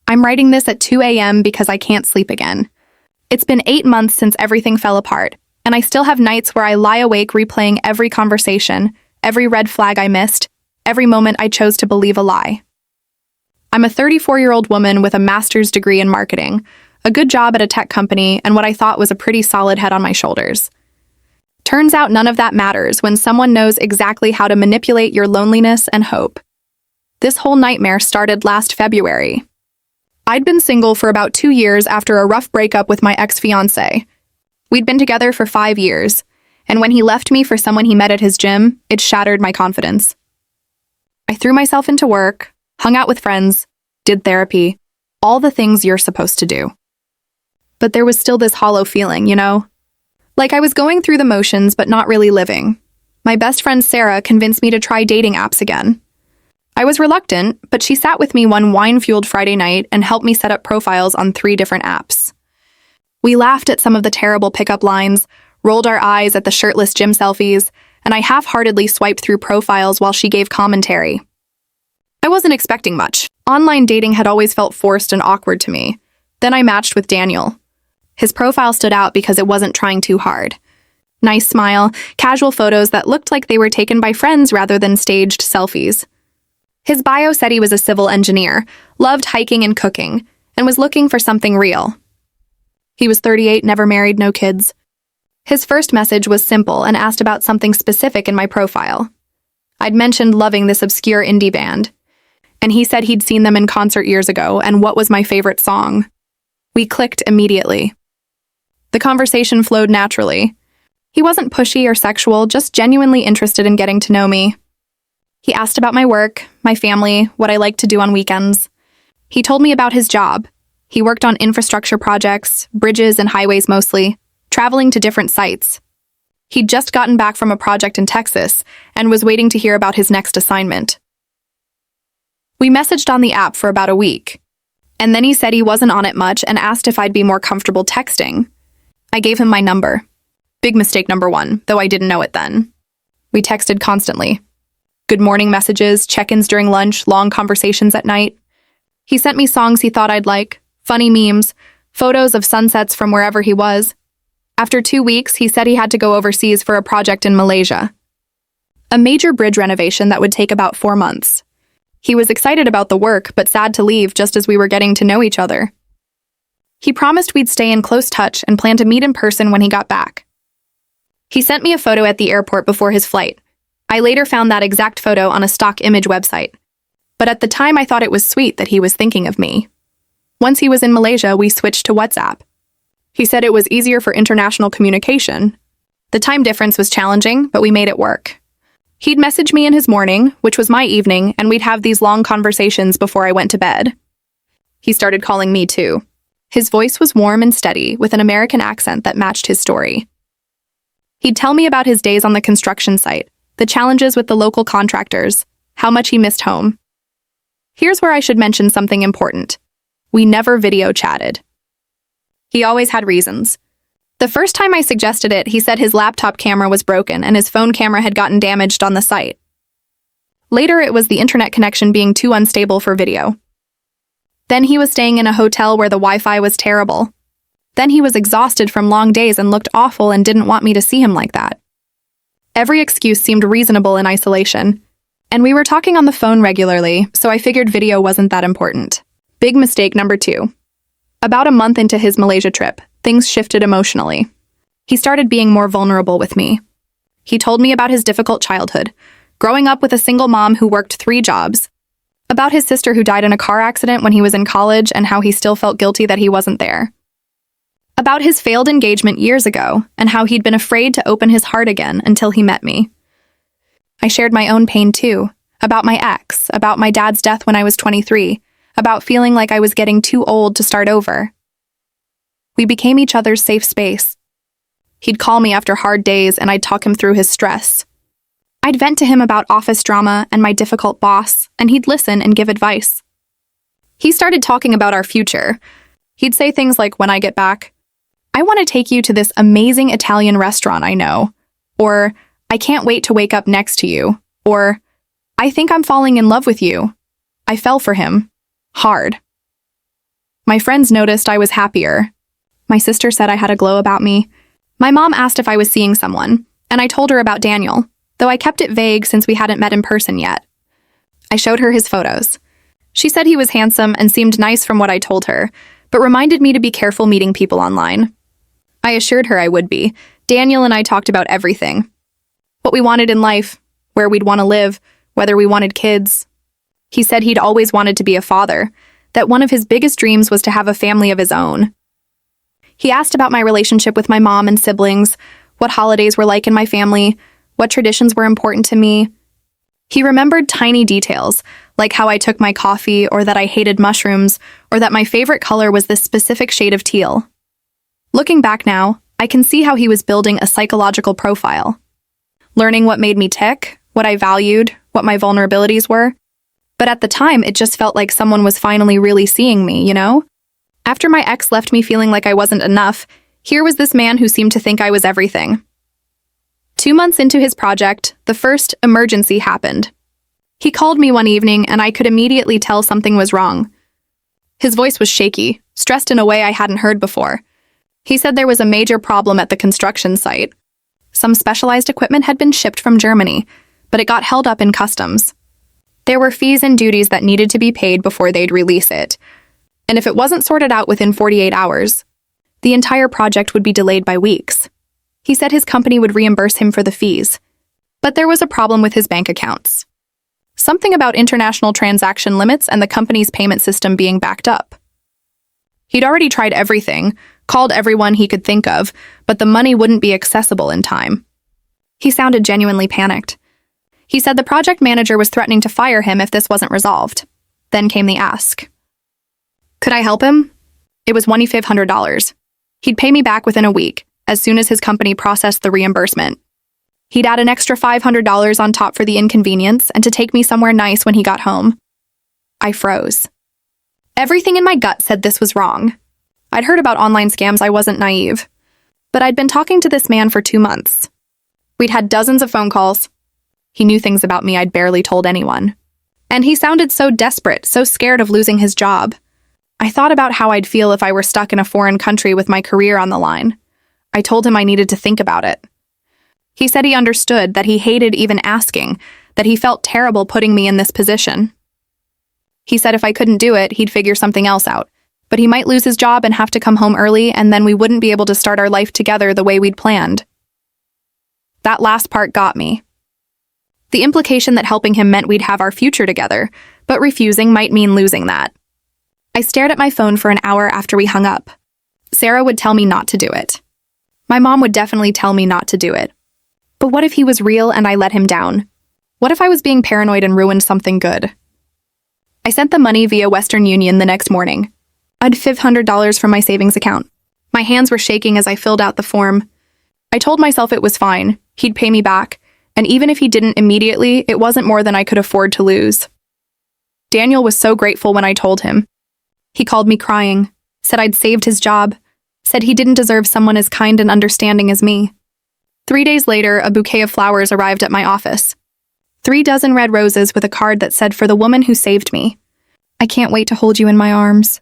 I'm writing this at 2 a.m. because I can't sleep again. It's been 8 months since everything fell apart, and I still have nights where I lie awake replaying every conversation, every red flag I missed, every moment I chose to believe a lie. I'm a 34-year-old woman with a master's degree in marketing, a good job at a tech company, and what I thought was a pretty solid head on my shoulders. Turns out none of that matters when someone knows exactly how to manipulate your loneliness and hope. This whole nightmare started last February. I'd been single for about 2 years after a rough breakup with my ex-fiancé. We'd been together for 5 years, and when he left me for someone he met at his gym, it shattered my confidence. I threw myself into work, hung out with friends, did therapy, all the things you're supposed to do. But there was still this hollow feeling, you know? Like I was going through the motions but not really living. My best friend Sarah convinced me to try dating apps again. I was reluctant, but she sat with me one wine-fueled Friday night and helped me set up profiles on 3 different apps. We laughed at some of the terrible pickup lines, rolled our eyes at the shirtless gym selfies, and I half-heartedly swiped through profiles while she gave commentary. I wasn't expecting much. Online dating had always felt forced and awkward to me. Then I matched with Daniel. His profile stood out because it wasn't trying too hard. Nice smile, casual photos that looked like they were taken by friends rather than staged selfies. His bio said he was a civil engineer, loved hiking and cooking, and was looking for something real. He was 38, never married, no kids. His first message was simple and asked about something specific in my profile. I'd mentioned loving this obscure indie band, and he said he'd seen them in concert years ago and what was my favorite song. We clicked immediately. The conversation flowed naturally. He wasn't pushy or sexual, just genuinely interested in getting to know me. He asked about my work, my family, what I like to do on weekends. He told me about his job. He worked on infrastructure projects, bridges and highways mostly, traveling to different sites. He'd just gotten back from a project in Texas and was waiting to hear about his next assignment. We messaged on the app for about a week, and then he said he wasn't on it much and asked if I'd be more comfortable texting. I gave him my number. Big mistake number 1, though I didn't know it then. We texted constantly. Good morning messages, check-ins during lunch, long conversations at night. He sent me songs he thought I'd like, funny memes, photos of sunsets from wherever he was. After 2 weeks, he said he had to go overseas for a project in Malaysia. A major bridge renovation that would take about 4 months. He was excited about the work, but sad to leave just as we were getting to know each other. He promised we'd stay in close touch and planned to meet in person when he got back. He sent me a photo at the airport before his flight. I later found that exact photo on a stock image website. But at the time I thought it was sweet that he was thinking of me. Once he was in Malaysia, we switched to WhatsApp. He said it was easier for international communication. The time difference was challenging, but we made it work. He'd message me in his morning, which was my evening, and we'd have these long conversations before I went to bed. He started calling me too. His voice was warm and steady, with an American accent that matched his story. He'd tell me about his days on the construction site, the challenges with the local contractors, how much he missed home. Here's where I should mention something important. We never video chatted. He always had reasons. The first time I suggested it, he said his laptop camera was broken and his phone camera had gotten damaged on the site. Later, it was the internet connection being too unstable for video. Then he was staying in a hotel where the Wi-Fi was terrible. Then he was exhausted from long days and looked awful and didn't want me to see him like that. Every excuse seemed reasonable in isolation, and we were talking on the phone regularly, so I figured video wasn't that important. Big mistake number 2. About a month into his Malaysia trip, things shifted emotionally. He started being more vulnerable with me. He told me about his difficult childhood, growing up with a single mom who worked 3 jobs, about his sister who died in a car accident when he was in college and how he still felt guilty that he wasn't there, about his failed engagement years ago and how he'd been afraid to open his heart again until he met me. I shared my own pain too, about my ex, about my dad's death when I was 23, about feeling like I was getting too old to start over. We became each other's safe space. He'd call me after hard days and I'd talk him through his stress. I'd vent to him about office drama and my difficult boss, and he'd listen and give advice. He started talking about our future. He'd say things like, when I get back, I want to take you to this amazing Italian restaurant I know, or I can't wait to wake up next to you, or I think I'm falling in love with you. I fell for him. Hard. My friends noticed I was happier. My sister said I had a glow about me. My mom asked if I was seeing someone, and I told her about Daniel, though I kept it vague since we hadn't met in person yet. I showed her his photos. She said he was handsome and seemed nice from what I told her, but reminded me to be careful meeting people online. I assured her I would be. Daniel and I talked about everything. What we wanted in life, where we'd want to live, whether we wanted kids. He said he'd always wanted to be a father, that one of his biggest dreams was to have a family of his own. He asked about my relationship with my mom and siblings, what holidays were like in my family, what traditions were important to me. He remembered tiny details, like how I took my coffee, or that I hated mushrooms, or that my favorite color was this specific shade of teal. Looking back now, I can see how he was building a psychological profile, learning what made me tick, what I valued, what my vulnerabilities were. But at the time, it just felt like someone was finally really seeing me, you know? After my ex left me feeling like I wasn't enough, here was this man who seemed to think I was everything. 2 months into his project, the first emergency happened. He called me one evening, and I could immediately tell something was wrong. His voice was shaky, stressed in a way I hadn't heard before. He said there was a major problem at the construction site. Some specialized equipment had been shipped from Germany, but it got held up in customs. There were fees and duties that needed to be paid before they'd release it. And if it wasn't sorted out within 48 hours, the entire project would be delayed by weeks. He said his company would reimburse him for the fees. But there was a problem with his bank accounts. Something about international transaction limits and the company's payment system being backed up. He'd already tried everything, called everyone he could think of, but the money wouldn't be accessible in time. He sounded genuinely panicked. He said the project manager was threatening to fire him if this wasn't resolved. Then came the ask. Could I help him? It was $2,500. He'd pay me back within a week, as soon as his company processed the reimbursement. He'd add an extra $500 on top for the inconvenience and to take me somewhere nice when he got home. I froze. Everything in my gut said this was wrong. I'd heard about online scams, I wasn't naive. But I'd been talking to this man for 2 months. We'd had dozens of phone calls. He knew things about me I'd barely told anyone. And he sounded so desperate, so scared of losing his job. I thought about how I'd feel if I were stuck in a foreign country with my career on the line. I told him I needed to think about it. He said he understood, that he hated even asking, that he felt terrible putting me in this position. He said if I couldn't do it, he'd figure something else out, but he might lose his job and have to come home early, and then we wouldn't be able to start our life together the way we'd planned. That last part got me. The implication that helping him meant we'd have our future together, but refusing might mean losing that. I stared at my phone for an hour after we hung up. Sarah would tell me not to do it. My mom would definitely tell me not to do it. But what if he was real and I let him down? What if I was being paranoid and ruined something good? I sent the money via Western Union the next morning. I'd $500 from my savings account. My hands were shaking as I filled out the form. I told myself it was fine, he'd pay me back, and even if he didn't immediately, it wasn't more than I could afford to lose. Daniel was so grateful when I told him. He called me crying, said I'd saved his job, said he didn't deserve someone as kind and understanding as me. 3 days later, a bouquet of flowers arrived at my office. 3 dozen red roses with a card that said, "For the woman who saved me. I can't wait to hold you in my arms."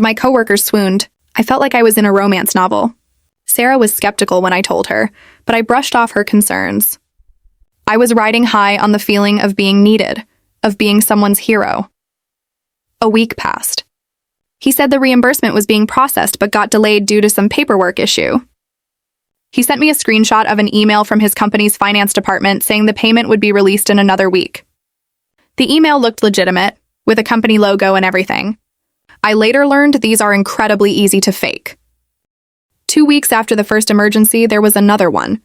My coworkers swooned. I felt like I was in a romance novel. Sarah was skeptical when I told her, but I brushed off her concerns. I was riding high on the feeling of being needed, of being someone's hero. A week passed. He said the reimbursement was being processed but got delayed due to some paperwork issue. He sent me a screenshot of an email from his company's finance department saying the payment would be released in another week. The email looked legitimate, with a company logo and everything. I later learned these are incredibly easy to fake. 2 weeks after the first emergency, there was another one.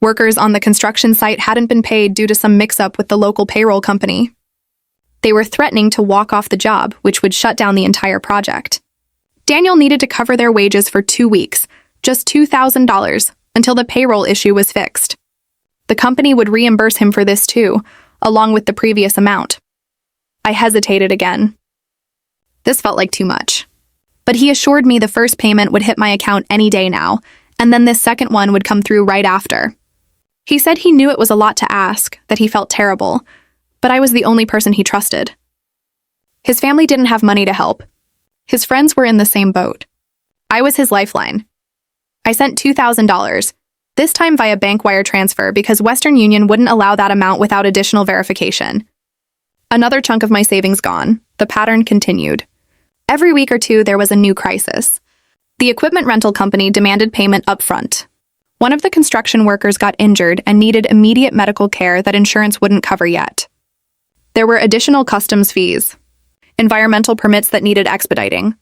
Workers on the construction site hadn't been paid due to some mix-up with the local payroll company. They were threatening to walk off the job, which would shut down the entire project. Daniel needed to cover their wages for 2 weeks, just $2,000, until the payroll issue was fixed. The company would reimburse him for this too, along with the previous amount. I hesitated again. This felt like too much. But he assured me the first payment would hit my account any day now, and then this second one would come through right after. He said he knew it was a lot to ask, that he felt terrible, but I was the only person he trusted. His family didn't have money to help. His friends were in the same boat. I was his lifeline. I sent $2,000, this time via bank wire transfer because Western Union wouldn't allow that amount without additional verification. Another chunk of my savings gone. The pattern continued. Every week or two, there was a new crisis. The equipment rental company demanded payment up front. One of the construction workers got injured and needed immediate medical care that insurance wouldn't cover yet. There were additional customs fees, environmental permits that needed expediting.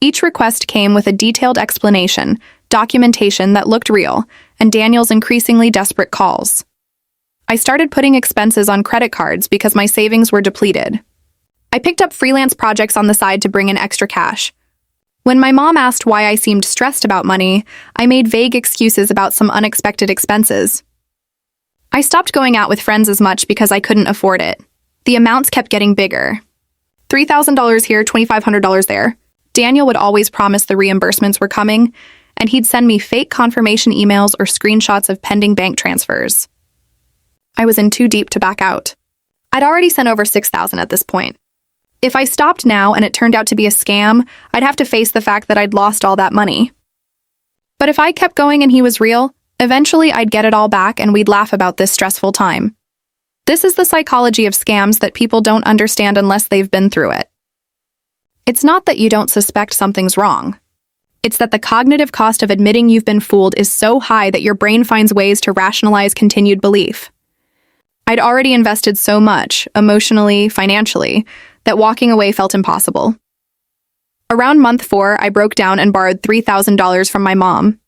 Each request came with a detailed explanation, documentation that looked real, and Daniel's increasingly desperate calls. I started putting expenses on credit cards because my savings were depleted. I picked up freelance projects on the side to bring in extra cash. When my mom asked why I seemed stressed about money, I made vague excuses about some unexpected expenses. I stopped going out with friends as much because I couldn't afford it. The amounts kept getting bigger. $3,000 here, $2,500 there. Daniel would always promise the reimbursements were coming, and he'd send me fake confirmation emails or screenshots of pending bank transfers. I was in too deep to back out. I'd already sent over $6,000 at this point. If I stopped now and it turned out to be a scam, I'd have to face the fact that I'd lost all that money. But if I kept going and he was real, eventually I'd get it all back and we'd laugh about this stressful time. This is the psychology of scams that people don't understand unless they've been through it. It's not that you don't suspect something's wrong. It's that the cognitive cost of admitting you've been fooled is so high that your brain finds ways to rationalize continued belief. I'd already invested so much, emotionally, financially, that walking away felt impossible. Around month 4, I broke down and borrowed $3,000 from my mom.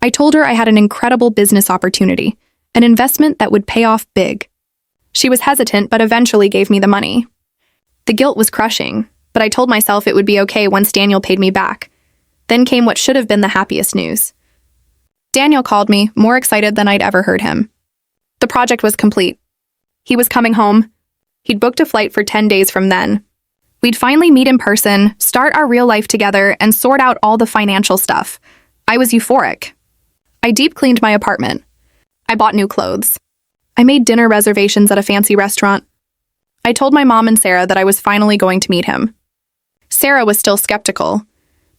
I told her I had an incredible business opportunity, an investment that would pay off big. She was hesitant, but eventually gave me the money. The guilt was crushing, but I told myself it would be okay once Daniel paid me back. Then came what should have been the happiest news. Daniel called me, more excited than I'd ever heard him. The project was complete. He was coming home. He'd booked a flight for 10 days from then. We'd finally meet in person, start our real life together, and sort out all the financial stuff. I was euphoric. I deep cleaned my apartment. I bought new clothes. I made dinner reservations at a fancy restaurant. I told my mom and Sarah that I was finally going to meet him. Sarah was still skeptical,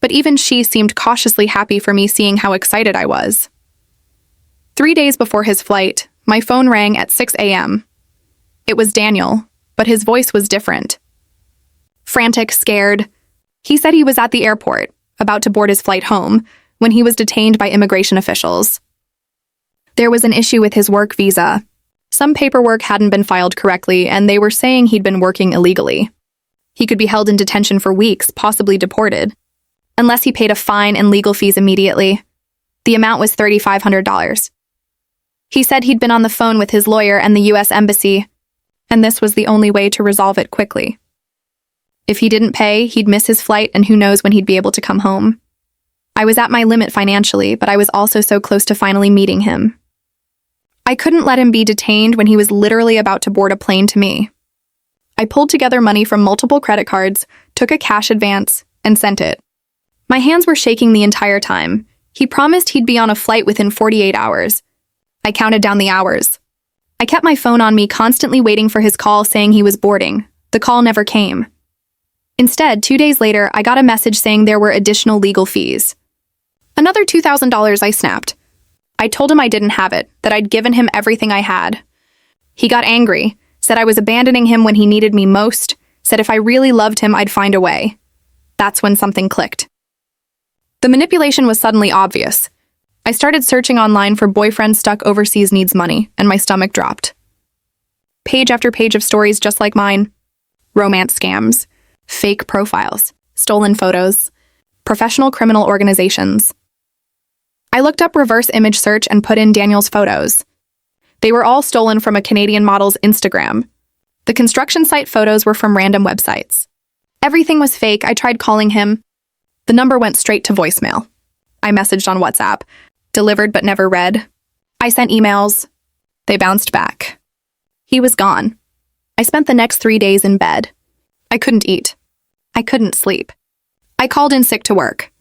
but even she seemed cautiously happy for me seeing how excited I was. 3 days before his flight, my phone rang at 6 a.m. It was Daniel, but his voice was different. Frantic, scared. He said he was at the airport, about to board his flight home, when he was detained by immigration officials. There was an issue with his work visa. Some paperwork hadn't been filed correctly, and they were saying he'd been working illegally. He could be held in detention for weeks, possibly deported, unless he paid a fine and legal fees immediately. The amount was $3,500. He said he'd been on the phone with his lawyer and the U.S. Embassy, and this was the only way to resolve it quickly. If he didn't pay, he'd miss his flight, and who knows when he'd be able to come home. I was at my limit financially, but I was also so close to finally meeting him. I couldn't let him be detained when he was literally about to board a plane to me. I pulled together money from multiple credit cards, took a cash advance, and sent it. My hands were shaking the entire time. He promised he'd be on a flight within 48 hours. I counted down the hours. I kept my phone on me, constantly waiting for his call saying he was boarding. The call never came. Instead, 2 days later, I got a message saying there were additional legal fees. Another $2,000 I snapped. I told him I didn't have it, that I'd given him everything I had. He got angry, said I was abandoning him when he needed me most, said if I really loved him, I'd find a way. That's when something clicked. The manipulation was suddenly obvious. I started searching online for boyfriend stuck overseas needs money, and my stomach dropped. Page after page of stories just like mine. Romance scams, fake profiles, stolen photos, professional criminal organizations. I looked up reverse image search and put in Daniel's photos. They were all stolen from a Canadian model's Instagram. The construction site photos were from random websites. Everything was fake. I tried calling him. The number went straight to voicemail. I messaged on WhatsApp. Delivered but never read. I sent emails. They bounced back. He was gone. I spent the next 3 days in bed. I couldn't eat. I couldn't sleep. I called in sick to work.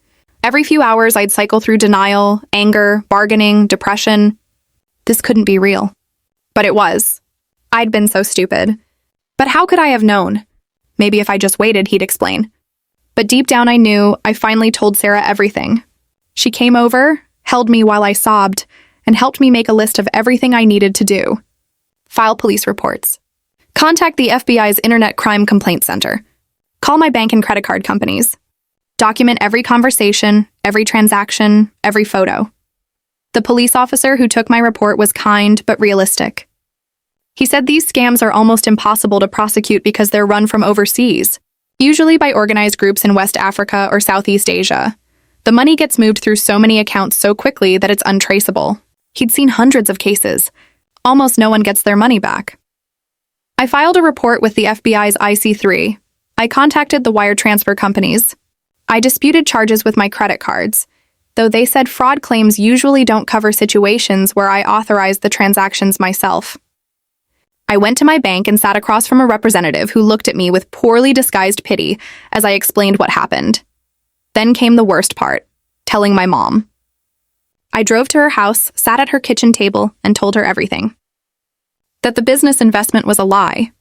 Every few hours, I'd cycle through denial, anger, bargaining, depression. This couldn't be real. But it was. I'd been so stupid. But how could I have known? Maybe if I just waited, he'd explain. But deep down I knew I finally told Sarah everything. She came over, held me while I sobbed, and helped me make a list of everything I needed to do. File police reports. Contact the FBI's Internet Crime Complaint Center. Call my bank and credit card companies. Document every conversation, every transaction, every photo. The police officer who took my report was kind but realistic. He said these scams are almost impossible to prosecute because they're run from overseas, usually by organized groups in West Africa or Southeast Asia. The money gets moved through so many accounts so quickly that it's untraceable. He'd seen hundreds of cases. Almost no one gets their money back. I filed a report with the FBI's IC3. I contacted the wire transfer companies. I disputed charges with my credit cards, though they said fraud claims usually don't cover situations where I authorized the transactions myself. I went to my bank and sat across from a representative who looked at me with poorly disguised pity as I explained what happened. Then came the worst part, telling my mom. I drove to her house, sat at her kitchen table, and told her everything. That the business investment was a lie.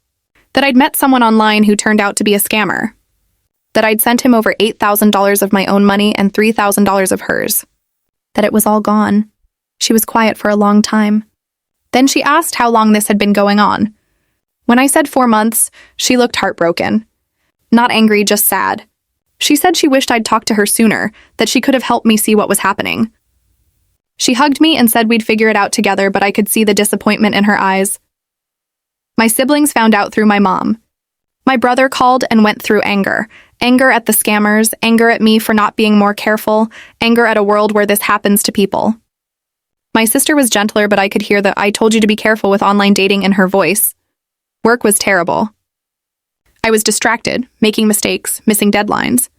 That I'd met someone online who turned out to be a scammer. That I'd sent him over $8,000 of my own money and $3,000 of hers. That it was all gone. She was quiet for a long time. Then she asked how long this had been going on. When I said 4 months, she looked heartbroken. Not angry, just sad. She said she wished I'd talked to her sooner, that she could have helped me see what was happening. She hugged me and said we'd figure it out together, but I could see the disappointment in her eyes. My siblings found out through my mom. My brother called and went through anger. Anger at the scammers, anger at me for not being more careful, anger at a world where this happens to people. My sister was gentler, but I could hear the "I told you to be careful with online dating" in her voice. Work was terrible. I was distracted, making mistakes, missing deadlines.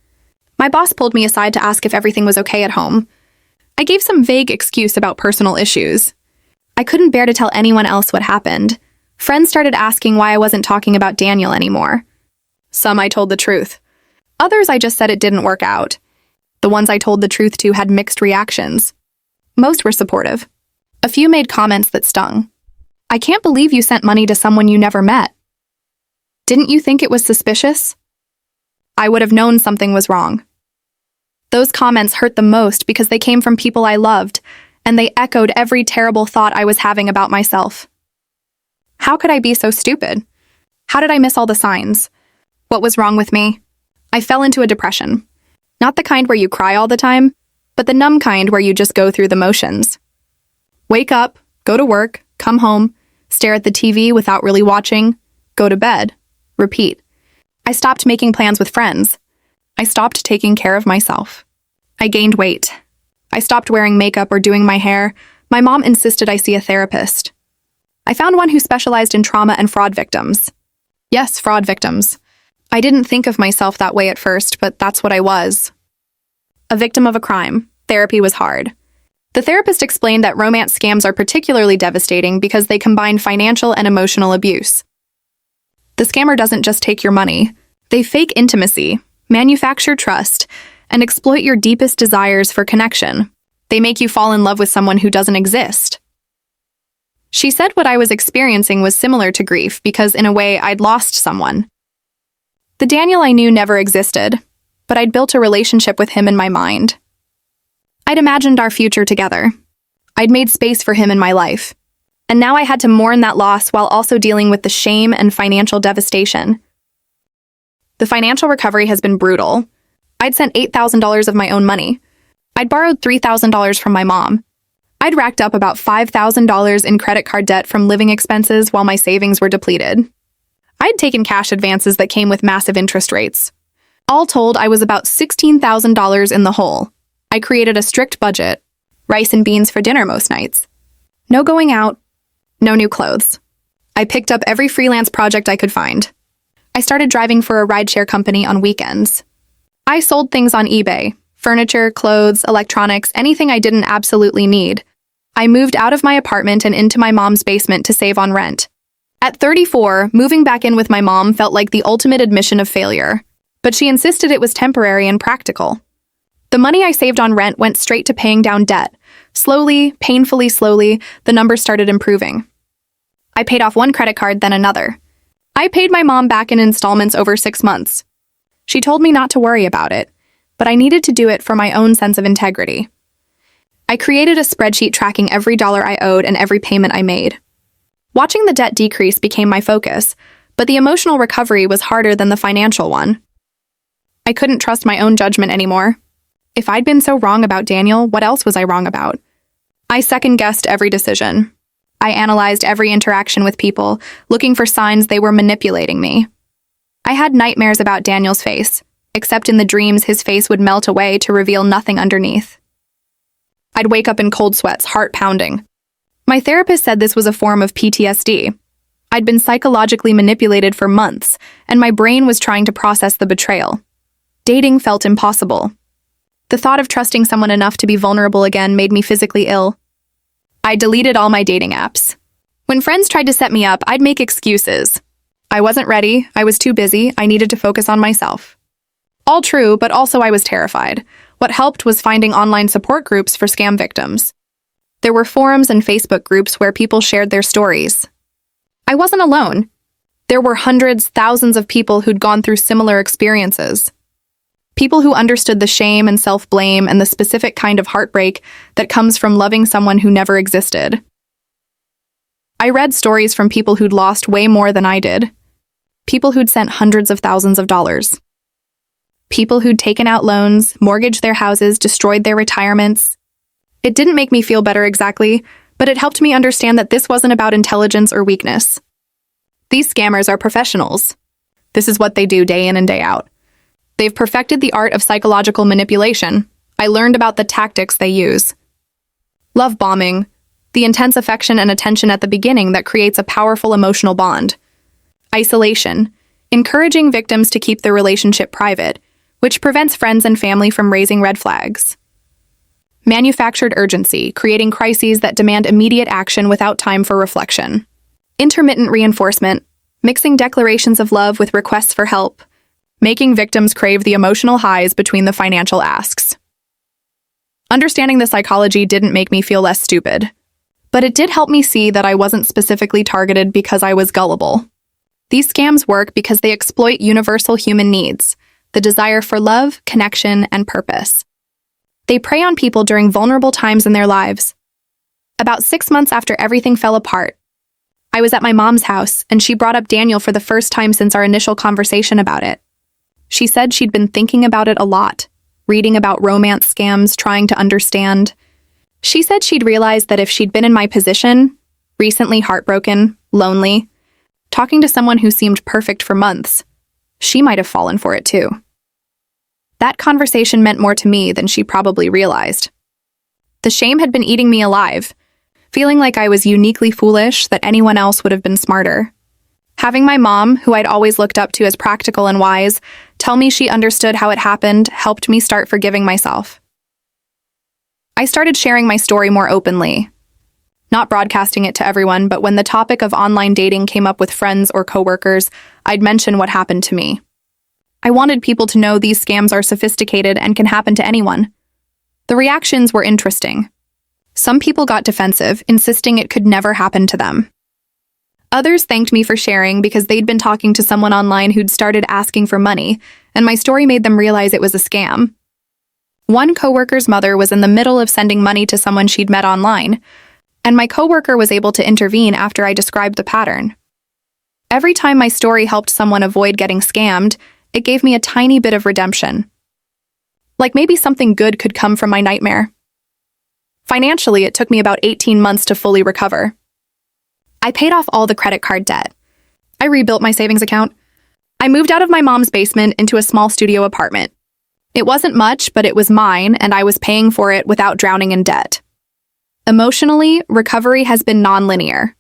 My boss pulled me aside to ask if everything was okay at home. I gave some vague excuse about personal issues. I couldn't bear to tell anyone else what happened. Friends started asking why I wasn't talking about Daniel anymore. Some I told the truth. Others I just said it didn't work out. The ones I told the truth to had mixed reactions. Most were supportive. A few made comments that stung. "I can't believe you sent money to someone you never met. Didn't you think it was suspicious?" I would have known something was wrong. Those comments hurt the most because they came from people I loved, and they echoed every terrible thought I was having about myself. How could I be so stupid? How did I miss all the signs? What was wrong with me? I fell into a depression. Not the kind where you cry all the time, but the numb kind where you just go through the motions. Wake up, go to work, come home, stare at the TV without really watching, go to bed, repeat. I stopped making plans with friends. I stopped taking care of myself. I gained weight. I stopped wearing makeup or doing my hair. My mom insisted I see a therapist. I found one who specialized in trauma and fraud victims. Yes, fraud victims. I didn't think of myself that way at first, but that's what I was. A victim of a crime. Therapy was hard. The therapist explained that romance scams are particularly devastating because they combine financial and emotional abuse. The scammer doesn't just take your money. They fake intimacy, manufacture trust, and exploit your deepest desires for connection. They make you fall in love with someone who doesn't exist. She said what I was experiencing was similar to grief because, in a way, I'd lost someone. The Daniel I knew never existed, but I'd built a relationship with him in my mind. I'd imagined our future together. I'd made space for him in my life. And now I had to mourn that loss while also dealing with the shame and financial devastation. The financial recovery has been brutal. I'd sent $8,000 of my own money. I'd borrowed $3,000 from my mom. I'd racked up about $5,000 in credit card debt from living expenses while my savings were depleted. I'd taken cash advances that came with massive interest rates. All told, I was about $16,000 in the hole. I created a strict budget, rice and beans for dinner most nights. No going out, no new clothes. I picked up every freelance project I could find. I started driving for a rideshare company on weekends. I sold things on eBay, furniture, clothes, electronics, anything I didn't absolutely need. I moved out of my apartment and into my mom's basement to save on rent. At 34, moving back in with my mom felt like the ultimate admission of failure, but she insisted it was temporary and practical. The money I saved on rent went straight to paying down debt. Slowly, painfully slowly, the numbers started improving. I paid off one credit card, then another. I paid my mom back in installments over 6 months. She told me not to worry about it, but I needed to do it for my own sense of integrity. I created a spreadsheet tracking every dollar I owed and every payment I made. Watching the debt decrease became my focus, but the emotional recovery was harder than the financial one. I couldn't trust my own judgment anymore. If I'd been so wrong about Daniel, what else was I wrong about? I second-guessed every decision. I analyzed every interaction with people, looking for signs they were manipulating me. I had nightmares about Daniel's face, except in the dreams his face would melt away to reveal nothing underneath. I'd wake up in cold sweats, heart pounding. My therapist said this was a form of PTSD. I'd been psychologically manipulated for months, and my brain was trying to process the betrayal. Dating felt impossible. The thought of trusting someone enough to be vulnerable again made me physically ill. I deleted all my dating apps. When friends tried to set me up, I'd make excuses. I wasn't ready, I was too busy, I needed to focus on myself. All true, but also I was terrified. What helped was finding online support groups for scam victims. There were forums and Facebook groups where people shared their stories. I wasn't alone. There were hundreds, thousands of people who'd gone through similar experiences. People who understood the shame and self-blame and the specific kind of heartbreak that comes from loving someone who never existed. I read stories from people who'd lost way more than I did. People who'd sent hundreds of thousands of dollars. People who'd taken out loans, mortgaged their houses, destroyed their retirements. It didn't make me feel better exactly, but it helped me understand that this wasn't about intelligence or weakness. These scammers are professionals. This is what they do day in and day out. They've perfected the art of psychological manipulation. I learned about the tactics they use. Love bombing, the intense affection and attention at the beginning that creates a powerful emotional bond. Isolation, encouraging victims to keep their relationship private, which prevents friends and family from raising red flags. Manufactured urgency, creating crises that demand immediate action without time for reflection. Intermittent reinforcement, mixing declarations of love with requests for help, making victims crave the emotional highs between the financial asks. Understanding the psychology didn't make me feel less stupid, but it did help me see that I wasn't specifically targeted because I was gullible. These scams work because they exploit universal human needs, the desire for love, connection, and purpose. They prey on people during vulnerable times in their lives. About 6 months after everything fell apart, I was at my mom's house, and she brought up Daniel for the first time since our initial conversation about it. She said she'd been thinking about it a lot, reading about romance scams, trying to understand. She said she'd realized that if she'd been in my position, recently heartbroken, lonely, talking to someone who seemed perfect for months, she might have fallen for it too. That conversation meant more to me than she probably realized. The shame had been eating me alive, feeling like I was uniquely foolish, that anyone else would have been smarter. Having my mom, who I'd always looked up to as practical and wise, tell me she understood how it happened helped me start forgiving myself. I started sharing my story more openly, not broadcasting it to everyone, but when the topic of online dating came up with friends or coworkers, I'd mention what happened to me. I wanted people to know these scams are sophisticated and can happen to anyone. The reactions were interesting. Some people got defensive, insisting it could never happen to them. Others thanked me for sharing because they'd been talking to someone online who'd started asking for money, and my story made them realize it was a scam. One coworker's mother was in the middle of sending money to someone she'd met online, and my coworker was able to intervene after I described the pattern. Every time my story helped someone avoid getting scammed, it gave me a tiny bit of redemption. Like maybe something good could come from my nightmare. Financially, it took me about 18 months to fully recover. I paid off all the credit card debt. I rebuilt my savings account. I moved out of my mom's basement into a small studio apartment. It wasn't much, but it was mine, and I was paying for it without drowning in debt. Emotionally, recovery has been non-linear.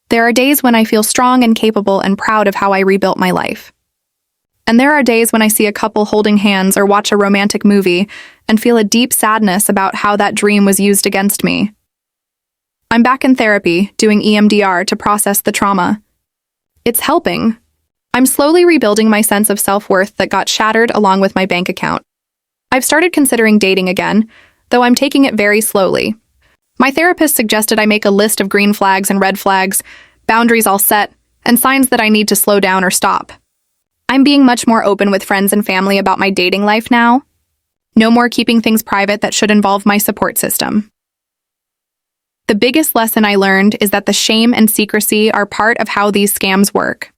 There are days when I feel strong and capable and proud of how I rebuilt my life. And there are days when I see a couple holding hands or watch a romantic movie and feel a deep sadness about how that dream was used against me. I'm back in therapy, doing EMDR to process the trauma. It's helping. I'm slowly rebuilding my sense of self-worth that got shattered along with my bank account. I've started considering dating again, though I'm taking it very slowly. My therapist suggested I make a list of green flags and red flags, boundaries all set, and signs that I need to slow down or stop. I'm being much more open with friends and family about my dating life now. No more keeping things private that should involve my support system. The biggest lesson I learned is that the shame and secrecy are part of how these scams work.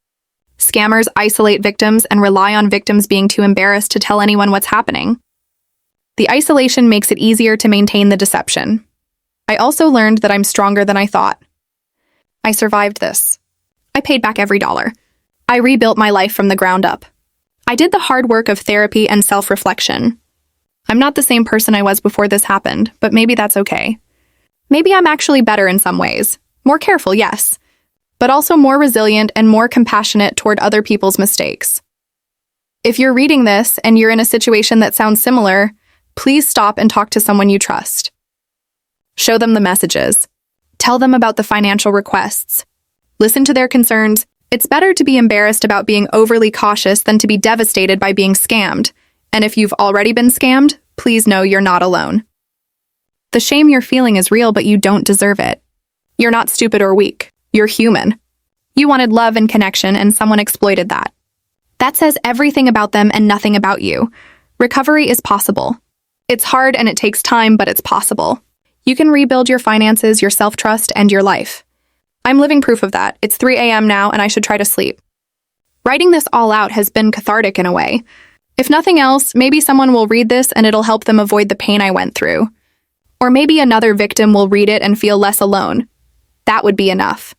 Scammers isolate victims and rely on victims being too embarrassed to tell anyone what's happening. The isolation makes it easier to maintain the deception. I also learned that I'm stronger than I thought. I survived this. I paid back every dollar. I rebuilt my life from the ground up. I did the hard work of therapy and self-reflection. I'm not the same person I was before this happened, but maybe that's okay. Maybe I'm actually better in some ways. More careful, yes, but also more resilient and more compassionate toward other people's mistakes. If you're reading this and you're in a situation that sounds similar, please stop and talk to someone you trust. Show them the messages. Tell them about the financial requests. Listen to their concerns. It's better to be embarrassed about being overly cautious than to be devastated by being scammed. And if you've already been scammed, please know you're not alone. The shame you're feeling is real, but you don't deserve it. You're not stupid or weak. You're human. You wanted love and connection, and someone exploited that. That says everything about them and nothing about you. Recovery is possible. It's hard and it takes time, but it's possible. You can rebuild your finances, your self-trust, and your life. I'm living proof of that. It's 3 a.m. now, and I should try to sleep. Writing this all out has been cathartic in a way. If nothing else, maybe someone will read this and it'll help them avoid the pain I went through. Or maybe another victim will read it and feel less alone. That would be enough.